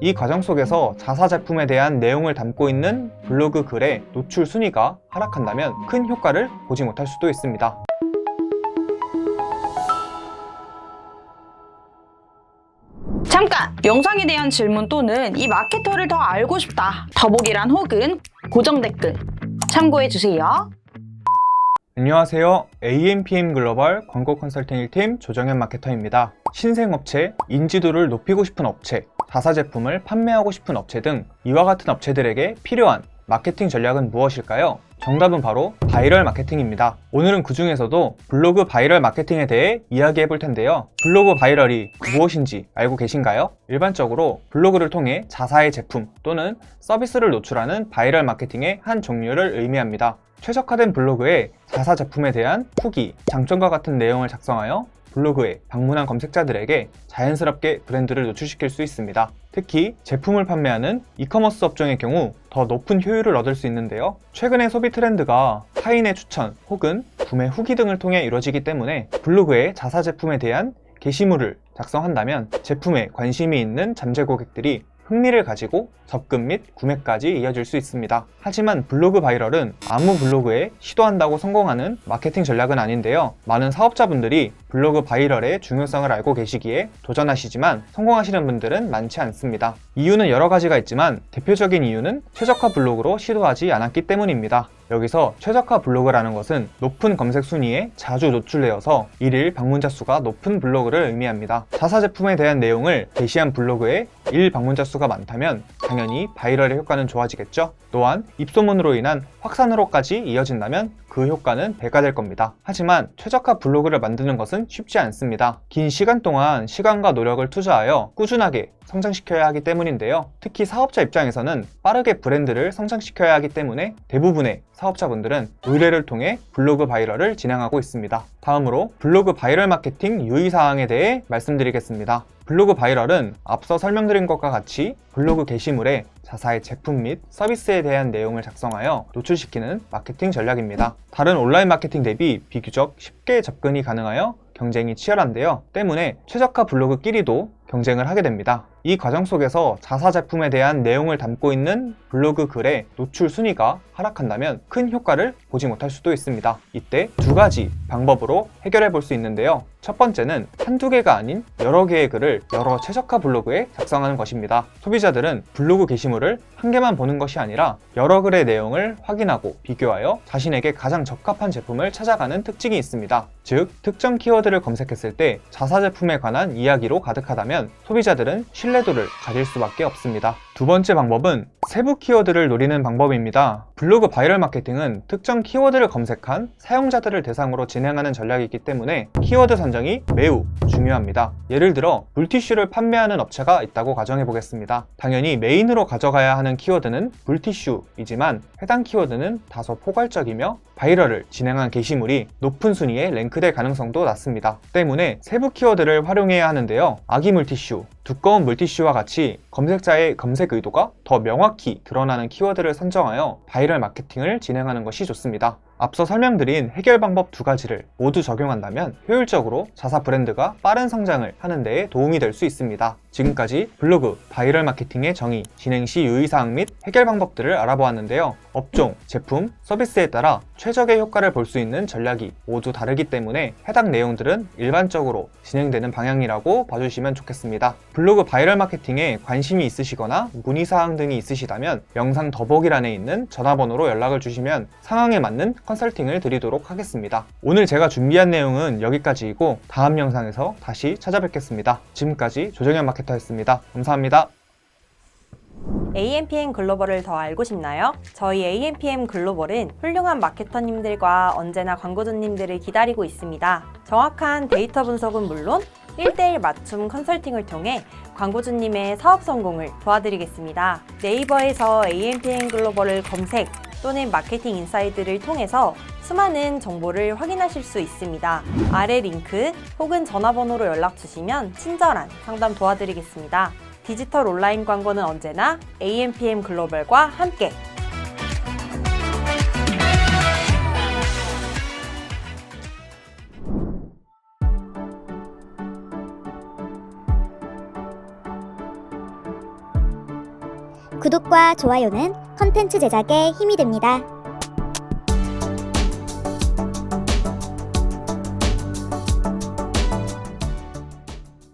이 과정 속에서 자사 제품에 대한 내용을 담고 있는 블로그 글의 노출 순위가 하락한다면 큰 효과를 보지 못할 수도 있습니다. 잠깐! 영상에 대한 질문 또는 이 마케터를 더 알고 싶다. 더보기란 혹은 고정 댓글 참고해주세요. 안녕하세요. AMPM 글로벌 광고 컨설팅 1팀 조정현 마케터입니다. 신생업체, 인지도를 높이고 싶은 업체, 자사 제품을 판매하고 싶은 업체 등 이와 같은 업체들에게 필요한 마케팅 전략은 무엇일까요? 정답은 바로 바이럴 마케팅입니다. 오늘은 그 중에서도 블로그 바이럴 마케팅에 대해 이야기해 볼 텐데요. 블로그 바이럴이 무엇인지 알고 계신가요? 일반적으로 블로그를 통해 자사의 제품 또는 서비스를 노출하는 바이럴 마케팅의 한 종류를 의미합니다. 최적화된 블로그에 자사 제품에 대한 후기, 장점과 같은 내용을 작성하여 블로그에 방문한 검색자들에게 자연스럽게 브랜드를 노출시킬 수 있습니다. 특히 제품을 판매하는 이커머스 업종의 경우 더 높은 효율을 얻을 수 있는데요. 최근의 소비 트렌드가 타인의 추천 혹은 구매 후기 등을 통해 이루어지기 때문에 블로그에 자사 제품에 대한 게시물을 작성한다면 제품에 관심이 있는 잠재 고객들이 흥미를 가지고 접근 및 구매까지 이어질 수 있습니다. 하지만 블로그 바이럴은 아무 블로그에 시도한다고 성공하는 마케팅 전략은 아닌데요. 많은 사업자분들이 블로그 바이럴의 중요성을 알고 계시기에 도전하시지만 성공하시는 분들은 많지 않습니다. 이유는 여러 가지가 있지만 대표적인 이유는 최적화 블로그로 시도하지 않았기 때문입니다. 여기서 최적화 블로그라는 것은 높은 검색 순위에 자주 노출되어서 일일 방문자 수가 높은 블로그를 의미합니다. 자사 제품에 대한 내용을 게시한 블로그에 일 방문자 수가 많다면 당연히 바이럴의 효과는 좋아지겠죠. 또한 입소문으로 인한 확산으로까지 이어진다면 그 효과는 배가 될 겁니다. 하지만 최적화 블로그를 만드는 것은 쉽지 않습니다. 긴 시간 동안 시간과 노력을 투자하여 꾸준하게 성장시켜야 하기 때문인데요. 특히 사업자 입장에서는 빠르게 브랜드를 성장시켜야 하기 때문에 대부분의 사업자분들은 의뢰를 통해 블로그 바이럴을 진행하고 있습니다. 다음으로 블로그 바이럴 마케팅 유의사항에 대해 말씀드리겠습니다. 블로그 바이럴은 앞서 설명드린 것과 같이 블로그 게시물에 자사의 제품 및 서비스에 대한 내용을 작성하여 노출시키는 마케팅 전략입니다. 다른 온라인 마케팅 대비 비교적 쉽게 접근이 가능하여 경쟁이 치열한데요. 때문에 최적화 블로그끼리도 경쟁을 하게 됩니다. 이 과정 속에서 자사 제품에 대한 내용을 담고 있는 블로그 글의 노출 순위가 하락한다면 큰 효과를 보지 못할 수도 있습니다. 이때 두 가지 방법으로 해결해 볼 수 있는데요. 첫 번째는 한두 개가 아닌 여러 개의 글을 여러 최적화 블로그에 작성하는 것입니다. 소비자들은 블로그 게시물을 한 개만 보는 것이 아니라 여러 글의 내용을 확인하고 비교하여 자신에게 가장 적합한 제품을 찾아가는 특징이 있습니다. 즉, 특정 키워드를 검색했을 때 자사 제품에 관한 이야기로 가득하다면 소비자들은 신뢰도를 가질 수밖에 없습니다. 두 번째 방법은 세부 키워드를 노리는 방법입니다. 블로그 바이럴 마케팅은 특정 키워드를 검색한 사용자들을 대상으로 진행하는 전략이기 때문에 키워드 선정이 매우 중요합니다. 예를 들어 물티슈를 판매하는 업체가 있다고 가정해 보겠습니다. 당연히 메인으로 가져가야 하는 키워드는 물티슈이지만 해당 키워드는 다소 포괄적이며 바이럴을 진행한 게시물이 높은 순위에 랭크될 가능성도 낮습니다. 때문에 세부 키워드를 활용해야 하는데요. 아기 물티슈, 두꺼운 물티슈와 같이 검색자의 검색 의도가 더 명확히 드러나는 키워드를 선정하여 바이럴 마케팅을 진행하는 것이 좋습니다. 앞서 설명드린 해결 방법 두 가지를 모두 적용한다면 효율적으로 자사 브랜드가 빠른 성장을 하는 데에 도움이 될 수 있습니다. 지금까지 블로그 바이럴 마케팅의 정의, 진행 시 유의사항 및 해결 방법들을 알아보았는데요. 업종, 제품, 서비스에 따라 최적의 효과를 볼 수 있는 전략이 모두 다르기 때문에 해당 내용들은 일반적으로 진행되는 방향이라고 봐주시면 좋겠습니다. 블로그 바이럴 마케팅에 관심이 있으시거나 문의사항 등이 있으시다면 영상 더보기란에 있는 전화번호로 연락을 주시면 상황에 맞는 컨설팅을 드리도록 하겠습니다. 오늘 제가 준비한 내용은 여기까지이고 다음 영상에서 다시 찾아뵙겠습니다. 지금까지 조정현 마케터였습니다. 감사합니다. AMPM 글로벌을 더 알고 싶나요? 저희 AMPM 글로벌은 훌륭한 마케터님들과 언제나 광고주님들을 기다리고 있습니다. 정확한 데이터 분석은 물론 1:1 맞춤 컨설팅을 통해 광고주님의 사업 성공을 도와드리겠습니다. 네이버에서 AMPM 글로벌을 검색 또는 마케팅 인사이드를 통해서 수많은 정보를 확인하실 수 있습니다. 아래 링크 혹은 전화번호로 연락 주시면 친절한 상담 도와드리겠습니다. 디지털 온라인 광고는 언제나 AMPM 글로벌과 함께! 구독과 좋아요는 컨텐츠 제작에 힘이 됩니다.